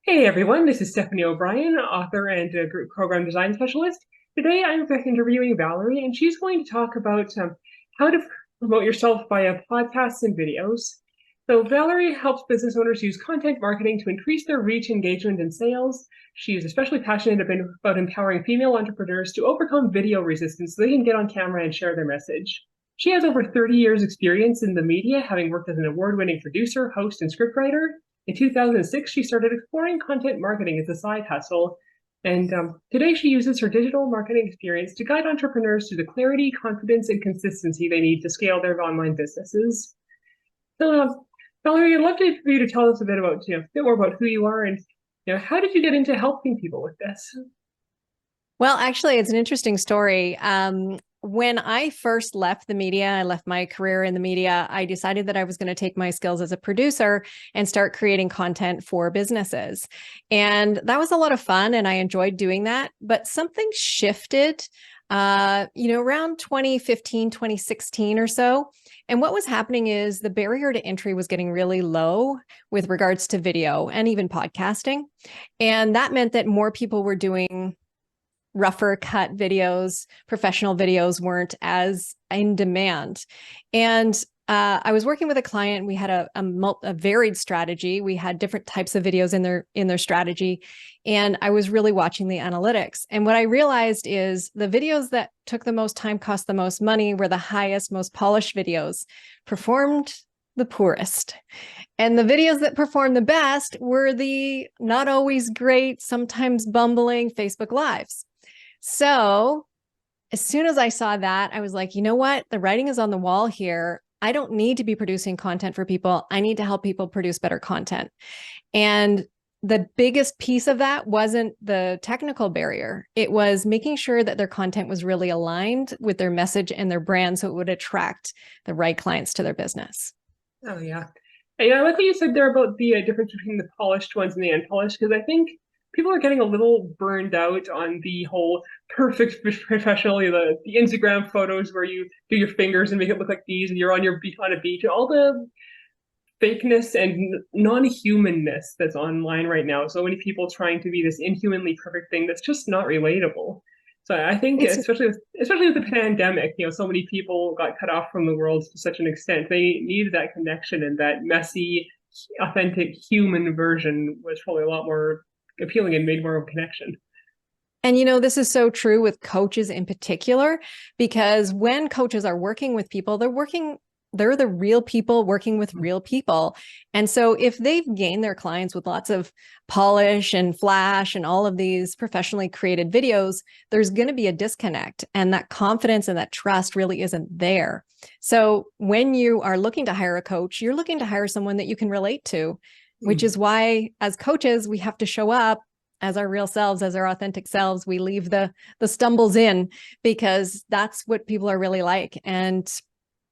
Hey everyone, this is Stephanie O'Brien, author and group program design specialist. Today I'm interviewing Valerie, and she's going to talk about how to promote yourself via podcasts and videos. So, Valerie helps business owners use content marketing to increase their reach, engagement, and sales. She is especially passionate about empowering female entrepreneurs to overcome video resistance so they can get on camera and share their message. She has over 30 years' experience in the media, having worked as an award-winning producer, host, and scriptwriter. In 2006, she started exploring content marketing as a side hustle. And today, she uses her digital marketing experience to guide entrepreneurs to the clarity, confidence, and consistency they need to scale their online businesses. So, Valerie, I'd love for you to tell us a bit about, a bit more about who you are and, how did you get into helping people with this? Well, actually, it's an interesting story. When I first left the media, I left my career in the media, I decided that I was going to take my skills as a producer and start creating content for businesses. And that was a lot of fun, and I enjoyed doing that. But something shifted, around 2015, 2016 or so. And what was happening is the barrier to entry was getting really low with regards to video and even podcasting. And that meant that more people were doing rougher cut videos, professional videos weren't as in demand. And I was working with a client. We had a varied strategy. We had different types of videos in their strategy. And I was really watching the analytics. And what I realized is the videos that took the most time, cost the most money, were the highest, most polished videos, performed the poorest. And the videos that performed the best were the not always great, sometimes bumbling Facebook Lives. So as soon as I saw that, I was like, you know what? The writing is on the wall here. I don't need to be producing content for people. I need to help people produce better content. And the biggest piece of that wasn't the technical barrier. It was making sure that their content was really aligned with their message and their brand so it would attract the right clients to their business. Oh, yeah. And, I like what you said there about the difference between the polished ones and the unpolished, because I think people are getting a little burned out on the whole perfect professional, the Instagram photos where you do your fingers and make it look like these, and you're on on a beach, all the fakeness and non-humanness that's online right now. So many people trying to be this inhumanly perfect thing that's just not relatable. So I think, It's especially with the pandemic, so many people got cut off from the world to such an extent. They needed that connection, and that messy, authentic human version was probably a lot more appealing and made more of a connection. And, this is so true with coaches in particular, because when coaches are working with people, they're the real people working with real people. And so if they've gained their clients with lots of polish and flash and all of these professionally created videos, there's going to be a disconnect, and that confidence and that trust really isn't there. So when you are looking to hire a coach, you're looking to hire someone that you can relate to, which is why as coaches, we have to show up as our real selves, as our authentic selves. We leave the stumbles in, because that's what people are really like. And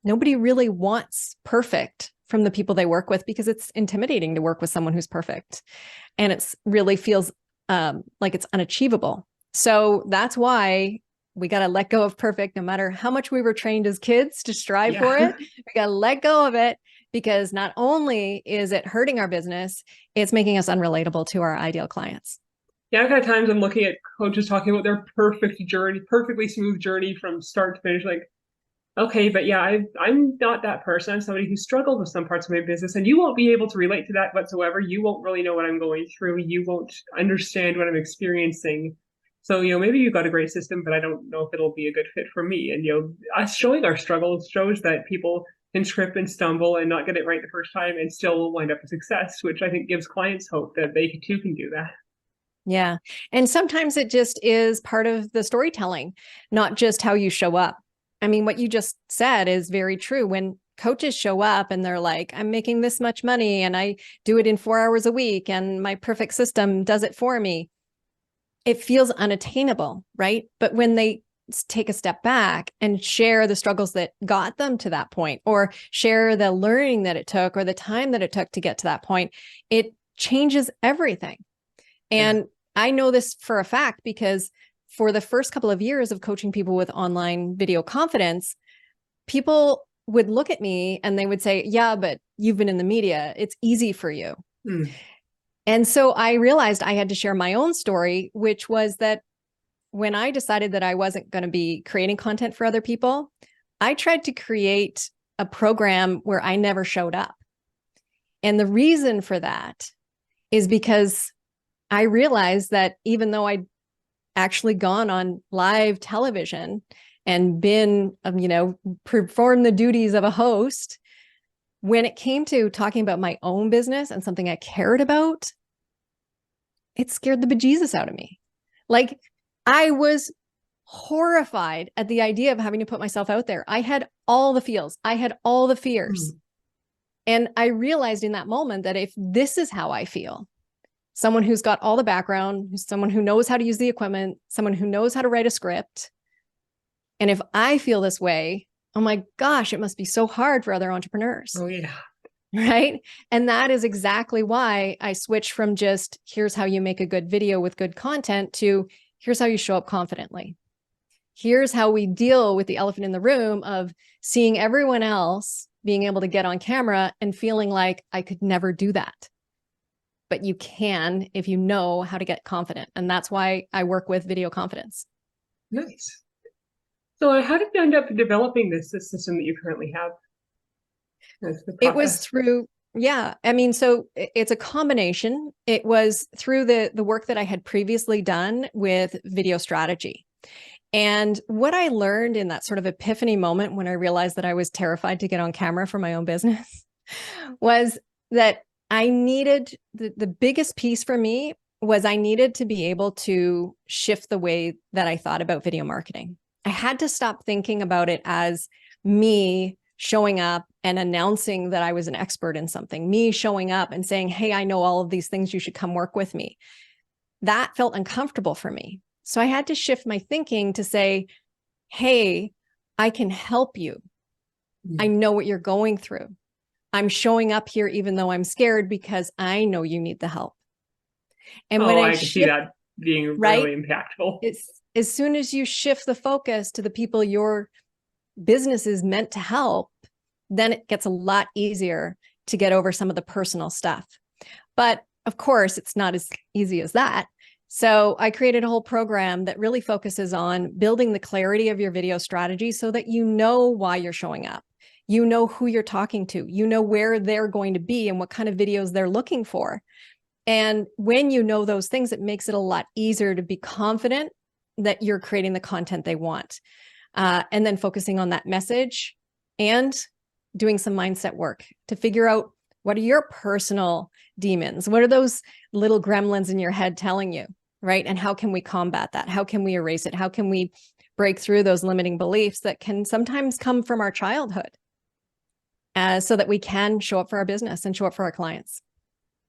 nobody really wants perfect from the people they work with, because it's intimidating to work with someone who's perfect. And it's really feels like it's unachievable. So that's why we got to let go of perfect, no matter how much we were trained as kids to strive for it. We got to let go of it, because not only is it hurting our business, it's making us unrelatable to our ideal clients. Yeah, I've had times I'm looking at coaches talking about their perfect journey, perfectly smooth journey from start to finish. Like, okay, but yeah, I'm not that person. I'm somebody who struggled with some parts of my business, and you won't be able to relate to that whatsoever. You won't really know what I'm going through. You won't understand what I'm experiencing. So, maybe you've got a great system, but I don't know if it'll be a good fit for me. And, us showing our struggles shows that people can trip and stumble and not get it right the first time and still wind up with success, which I think gives clients hope that they too can do that. Yeah. And sometimes it just is part of the storytelling, not just how you show up. I mean, what you just said is very true. When coaches show up and they're like, I'm making this much money and I do it in 4 hours a week and my perfect system does it for me, it feels unattainable, right? But when they take a step back and share the struggles that got them to that point, or share the learning that it took or the time that it took to get to that point, it changes everything. And I know this for a fact, because for the first couple of years of coaching people with online video confidence, people would look at me and they would say, yeah, but you've been in the media. It's easy for you. And so I realized I had to share my own story, which was that when I decided that I wasn't going to be creating content for other people, I tried to create a program where I never showed up. And the reason for that is because I realized that even though I'd actually gone on live television and been, performed the duties of a host, when it came to talking about my own business and something I cared about, it scared the bejesus out of me. Like, I was horrified at the idea of having to put myself out there. I had all the feels, I had all the fears. And I realized in that moment that if this is how I feel, someone who's got all the background, someone who knows how to use the equipment, someone who knows how to write a script, and if I feel this way, oh my gosh, it must be so hard for other entrepreneurs. Oh, yeah. Right. And that is exactly why I switched from just here's how you make a good video with good content to here's how you show up confidently. Here's how we deal with the elephant in the room of seeing everyone else being able to get on camera and feeling like I could never do that. But you can if you know how to get confident. And that's why I work with video confidence. Nice. So how did you end up developing this system that you currently have? It was through, yeah. I mean, so it's a combination. It was through the work that I had previously done with video strategy. And what I learned in that sort of epiphany moment when I realized that I was terrified to get on camera for my own business was that I needed, the biggest piece for me was I needed to be able to shift the way that I thought about video marketing. I had to stop thinking about it as me showing up and announcing that I was an expert in something, me showing up and saying, hey, I know all of these things, you should come work with me. That felt uncomfortable for me. So I had to shift my thinking to say, hey, I can help you. I know what you're going through. I'm showing up here even though I'm scared because I know you need the help. And when I can see that being really impactful. It's as soon as you shift the focus to the people your business is meant to help, then it gets a lot easier to get over some of the personal stuff. But of course, it's not as easy as that. So I created a whole program that really focuses on building the clarity of your video strategy so that you know why you're showing up. You know who you're talking to, you know where they're going to be and what kind of videos they're looking for. And when you know those things, it makes it a lot easier to be confident that you're creating the content they want. And then focusing on that message and doing some mindset work to figure out what are your personal demons? What are those little gremlins in your head telling you, right? And how can we combat that? How can we erase it? How can we break through those limiting beliefs that can sometimes come from our childhood so that we can show up for our business and show up for our clients?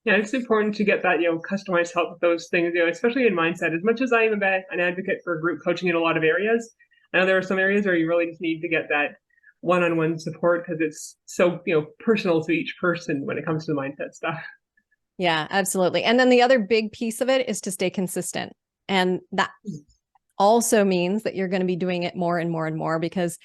Yeah, it's important to get that, customized help with those things, especially in mindset. As much as I am an advocate for group coaching in a lot of areas, I know there are some areas where you really just need to get that one-on-one support because it's so, personal to each person when it comes to the mindset stuff. Yeah, absolutely. And then the other big piece of it is to stay consistent. And that also means that you're going to be doing it more and more and more because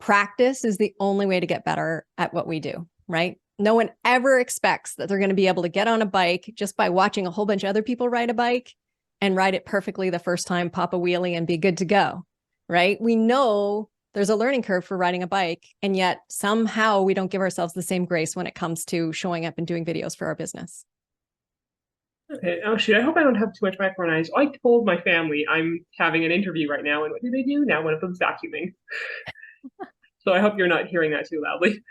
practice is the only way to get better at what we do, right? No one ever expects that they're going to be able to get on a bike just by watching a whole bunch of other people ride a bike and ride it perfectly the first time, pop a wheelie and be good to go, right? We know there's a learning curve for riding a bike, and yet somehow we don't give ourselves the same grace when it comes to showing up and doing videos for our business. Okay. Oh, shoot. I hope I don't have too much background noise. I told my family I'm having an interview right now, and what do they do? Now one of them's vacuuming. So I hope you're not hearing that too loudly.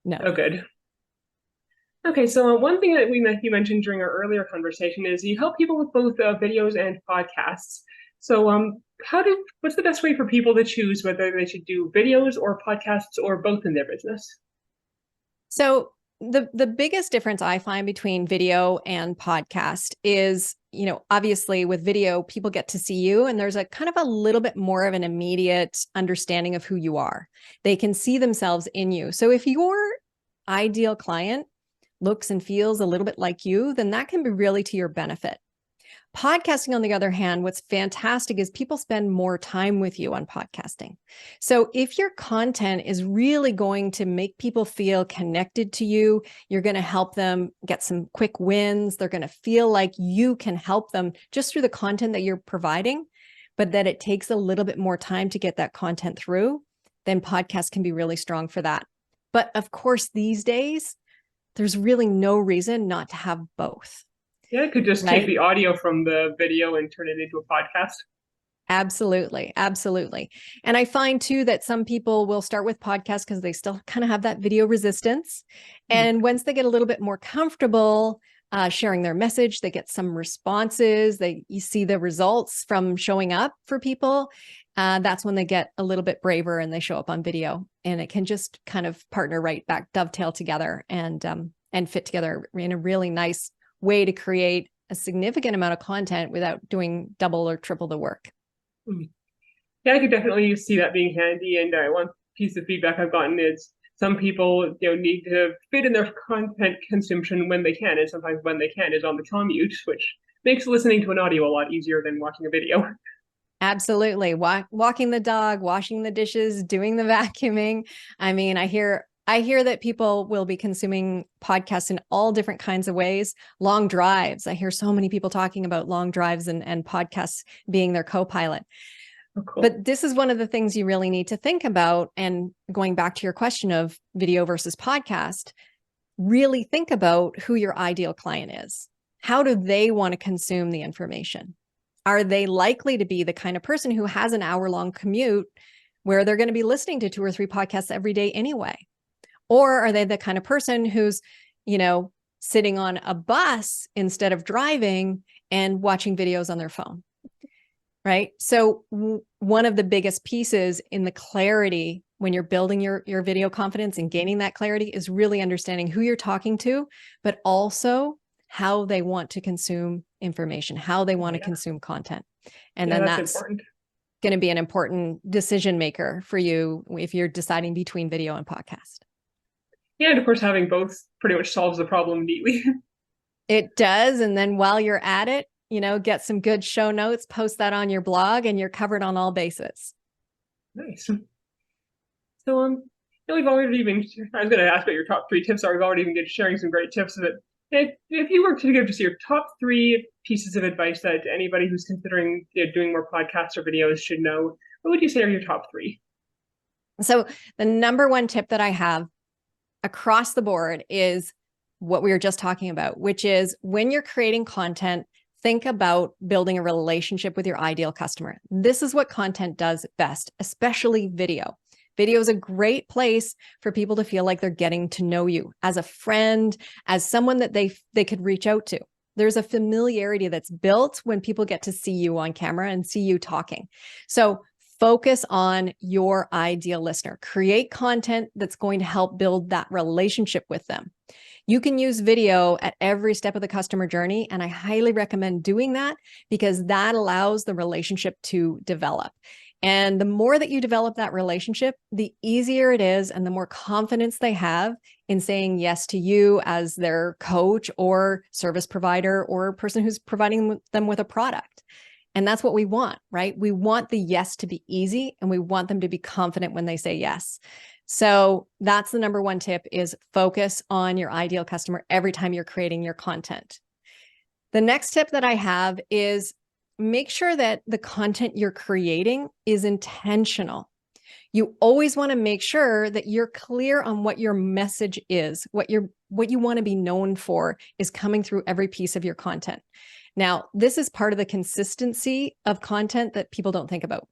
No. Oh, good. Okay, so one thing that you mentioned during our earlier conversation is you help people with both videos and podcasts. So what's the best way for people to choose whether they should do videos or podcasts or both in their business? So the biggest difference I find between video and podcast is, obviously with video, people get to see you and there's a kind of a little bit more of an immediate understanding of who you are. They can see themselves in you. So if your ideal client looks and feels a little bit like you, then that can be really to your benefit. Podcasting, on the other hand, what's fantastic is people spend more time with you on podcasting. So if your content is really going to make people feel connected to you, you're going to help them get some quick wins. They're going to feel like you can help them just through the content that you're providing, but that it takes a little bit more time to get that content through, then podcasts can be really strong for that. But of course, these days, there's really no reason not to have both. Yeah, I could just take Right? the audio from the video and turn it into a podcast. Absolutely. Absolutely. And I find too that some people will start with podcasts because they still kind of have that video resistance. Hmm. And once they get a little bit more comfortable sharing their message, they get some responses, you see the results from showing up for people. That's when they get a little bit braver and they show up on video, and it can just kind of partner right back, dovetail together and fit together in a really nice way to create a significant amount of content without doing double or triple the work. Hmm. Yeah, I could definitely see that being handy. And one piece of feedback I've gotten is some people, need to fit in their content consumption when they can, and sometimes when they can is on the commute, which makes listening to an audio a lot easier than watching a video. Absolutely. Walking the dog, washing the dishes, doing the vacuuming. I mean, I hear that people will be consuming podcasts in all different kinds of ways. Long drives. I hear so many people talking about long drives and podcasts being their co-pilot. Oh, cool. But this is one of the things you really need to think about. And going back to your question of video versus podcast, really think about who your ideal client is. How do they want to consume the information? Are they likely to be the kind of person who has an hour-long commute where they're going to be listening to 2 or 3 podcasts every day anyway? Or are they the kind of person who's, sitting on a bus instead of driving and watching videos on their phone? Right? So one of the biggest pieces in the clarity when you're building your video confidence and gaining that clarity is really understanding who you're talking to, but also how they want to consume information, how they want to consume content. And then that's going to be an important decision maker for you if you're deciding between video and podcast. Yeah, and of course, having both pretty much solves the problem neatly. It does. And then while you're at it, get some good show notes, post that on your blog, and you're covered on all bases. Nice. So, we've already been, I was going to ask what your top 3 tips are. We've already been sharing some great tips of it. If you were to give just your top 3 pieces of advice that anybody who's considering doing more podcasts or videos should know, what would you say are your top 3? So the number one tip that I have across the board is what we were just talking about, which is when you're creating content, think about building a relationship with your ideal customer. This is what content does best, especially video. Video is a great place for people to feel like they're getting to know you as a friend, as someone that they could reach out to. There's a familiarity that's built when people get to see you on camera and see you talking. So focus on your ideal listener. Create content that's going to help build that relationship with them. You can use video at every step of the customer journey, and I highly recommend doing that because that allows the relationship to develop. And the more that you develop that relationship, the easier it is and the more confidence they have in saying yes to you as their coach or service provider or person who's providing them with a product. And that's what we want, right? We want the yes to be easy, and we want them to be confident when they say yes. So that's the number one tip, is focus on your ideal customer every time you're creating your content. The next tip that I have is make sure that the content you're creating is intentional. You always want to make sure that you're clear on what your message is, what you want to be known for is coming through every piece of your content. Now, this is part of the consistency of content that people don't think about.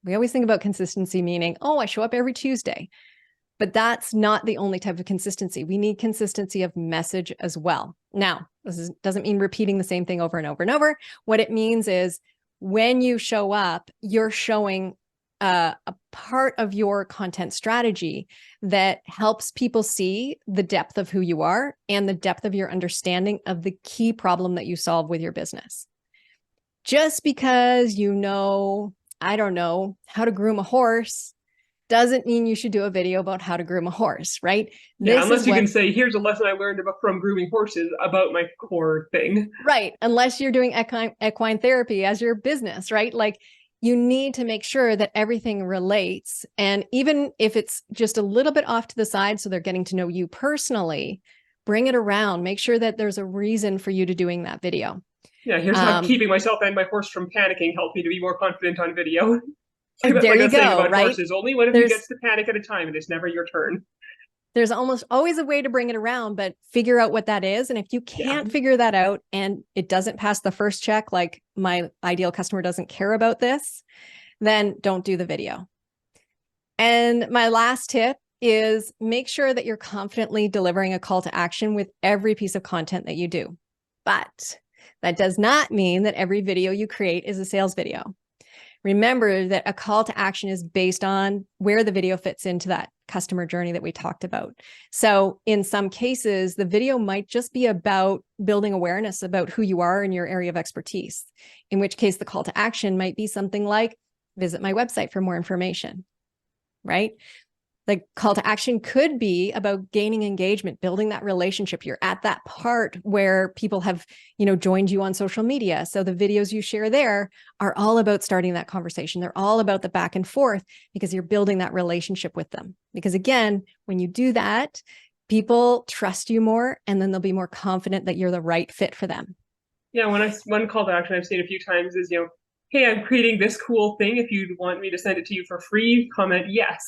We always think about consistency meaning, oh, I show up every Tuesday. But that's not the only type of consistency. We need consistency of message as well. Now, doesn't mean repeating the same thing over and over and over. What it means is when you show up, you're showing a part of your content strategy that helps people see the depth of who you are and the depth of your understanding of the key problem that you solve with your business. Just because I don't know, how to groom a horse doesn't mean you should do a video about how to groom a horse, right? Yeah, This is unless you what can say, here's a lesson I learned about from grooming horses about my core thing. Right. Unless you're doing equine therapy as your business, right? Like you need to make sure that everything relates. And even if it's just a little bit off to the side, so they're getting to know you personally, bring it around. Make sure that there's a reason for you to doing that video. Yeah, here's how keeping myself and my horse from panicking helped me to be more confident on video. That's There like I you was saying go, about right? horses. Only one of you gets to panic at a time, and it's never your turn. There's almost always a way to bring it around, but figure out what that is. And if you can't figure that out and it doesn't pass the first check, like my ideal customer doesn't care about this, then don't do the video. And my last tip is make sure that you're confidently delivering a call to action with every piece of content that you do. But that does not mean that every video you create is a sales video. Remember that a call to action is based on where the video fits into that customer journey that we talked about. So in some cases, the video might just be about building awareness about who you are in your area of expertise, in which case the call to action might be something like, visit my website for more information, right? The call to action could be about gaining engagement, building that relationship. You're at that part where people have, joined you on social media. So the videos you share there are all about starting that conversation. They're all about the back and forth because you're building that relationship with them. Because again, when you do that, people trust you more, and then they'll be more confident that you're the right fit for them. Yeah, one call to action I've seen a few times is, hey, I'm creating this cool thing. If you want me to send it to you for free, comment yes.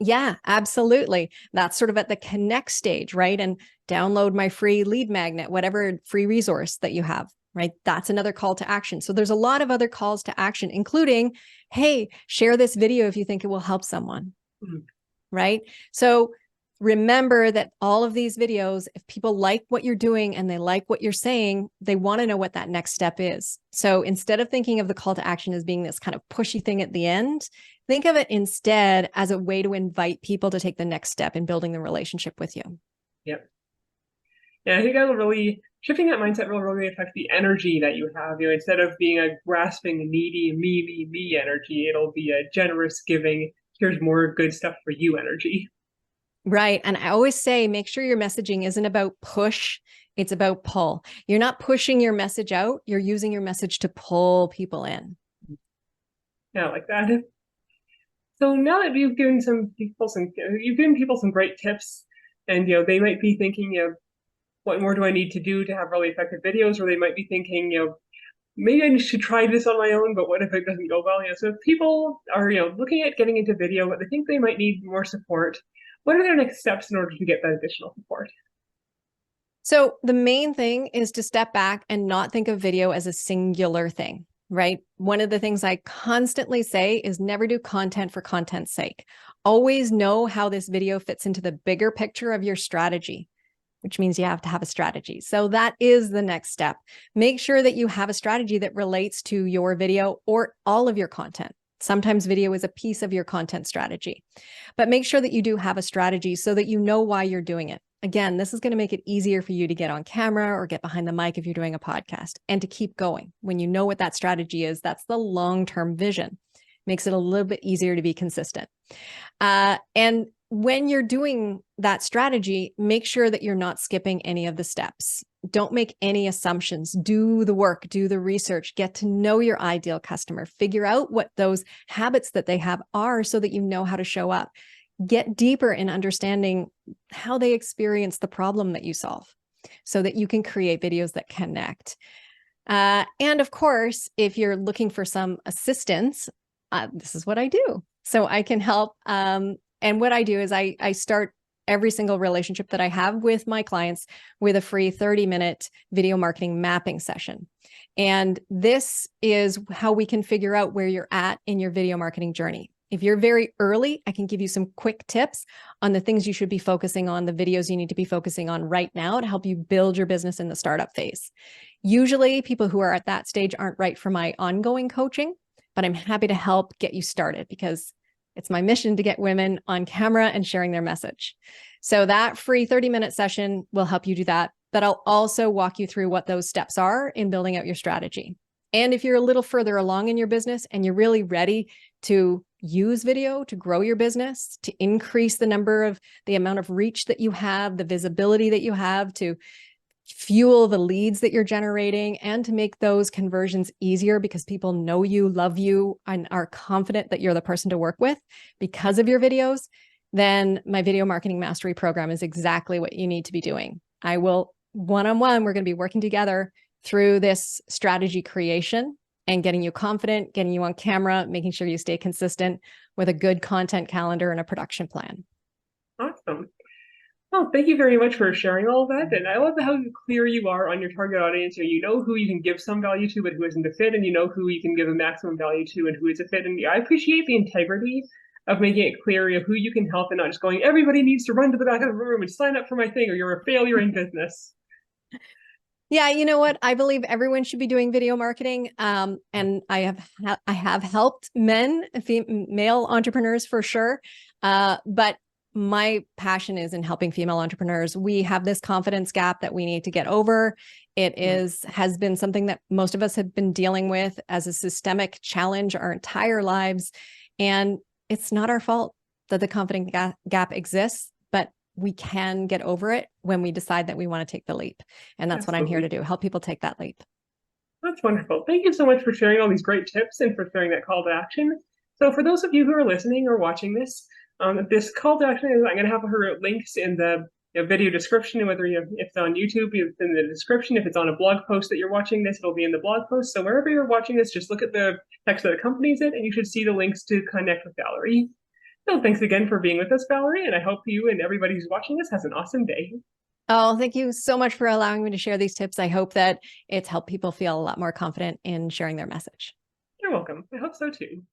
Yeah, absolutely. That's sort of at the connect stage, right? And download my free lead magnet, whatever free resource that you have, right? That's another call to action. So there's a lot of other calls to action, including, hey, share this video if you think it will help someone, right? So remember that all of these videos, if people like what you're doing and they like what you're saying, they want to know what that next step is. So instead of thinking of the call to action as being this kind of pushy thing at the end, think of it instead as a way to invite people to take the next step in building the relationship with you. Yep. Yeah, I think that'll really, shifting that mindset will really affect the energy that you have. Instead of being a grasping, needy, me energy, it'll be a generous, giving, here's more good stuff for you energy. Right. And I always say, make sure your messaging isn't about push, it's about pull. You're not pushing your message out, you're using your message to pull people in. Yeah, I like that. So now that you've given people some great tips, and they might be thinking, what more do I need to do to have really effective videos? Or they might be thinking, maybe I should try this on my own, but what if it doesn't go well? So if people are, looking at getting into video, but they think they might need more support, what are their next steps in order to get that additional support? So the main thing is to step back and not think of video as a singular thing, right? One of the things I constantly say is never do content for content's sake. Always know how this video fits into the bigger picture of your strategy, which means you have to have a strategy. So that is the next step. Make sure that you have a strategy that relates to your video or all of your content. Sometimes video is a piece of your content strategy, but make sure that you do have a strategy so that you know why you're doing it. Again, this is going to make it easier for you to get on camera or get behind the mic if you're doing a podcast, and to keep going. When you know what that strategy is, that's the long-term vision. Makes it a little bit easier to be consistent. And when you're doing that strategy, make sure that you're not skipping any of the steps. Don't make any assumptions. Do the work, do the research, get to know your ideal customer, figure out what those habits that they have are so that you know how to show up. Get deeper in understanding how they experience the problem that you solve so that you can create videos that connect. And of course, if you're looking for some assistance, this is what I do. So I can help. And what I do is I start every single relationship that I have with my clients with a free 30-minute video marketing mapping session. And this is how we can figure out where you're at in your video marketing journey. If you're very early, I can give you some quick tips on the things you should be focusing on, the videos you need to be focusing on right now to help you build your business in the startup phase. Usually people who are at that stage aren't right for my ongoing coaching, but I'm happy to help get you started because it's my mission to get women on camera and sharing their message. So that free 30-minute session will help you do that. But I'll also walk you through what those steps are in building out your strategy. And if you're a little further along in your business and you're really ready to use video to grow your business, to increase the amount of reach that you have, the visibility that you have, to fuel the leads that you're generating, and to make those conversions easier because people know you, love you, and are confident that you're the person to work with because of your videos, then my video marketing mastery program is exactly what you need to be doing. I will one-on-one, we're going to be working together through this strategy creation and getting you confident, getting you on camera, making sure you stay consistent with a good content calendar and a production plan. Awesome. Well, thank you very much for sharing all of that. And I love how clear you are on your target audience. You know who you can give some value to, but who isn't a fit, and you know who you can give a maximum value to and who is a fit. And I appreciate the integrity of making it clear who you can help and not just going, everybody needs to run to the back of the room and sign up for my thing or you're a failure in business. Yeah, you know what? I believe everyone should be doing video marketing. And I have helped male entrepreneurs for sure. But my passion is in helping female entrepreneurs. We have this confidence gap that we need to get over. It has been something that most of us have been dealing with as a systemic challenge our entire lives. And it's not our fault that the confidence gap exists, but we can get over it when we decide that we want to take the leap. And that's Absolutely. what I'm here to do, help people take that leap. That's wonderful. Thank you so much for sharing all these great tips and for sharing that call to action. So for those of you who are listening or watching this, this call to action is, I'm going to have her links in the video description, whether if it's on YouTube, it's in the description. If it's on a blog post that you're watching this, it'll be in the blog post. So wherever you're watching this, just look at the text that accompanies it, and you should see the links to connect with Valerie. So thanks again for being with us, Valerie, and I hope you and everybody who's watching this has an awesome day. Oh, thank you so much for allowing me to share these tips. I hope that it's helped people feel a lot more confident in sharing their message. You're welcome. I hope so too.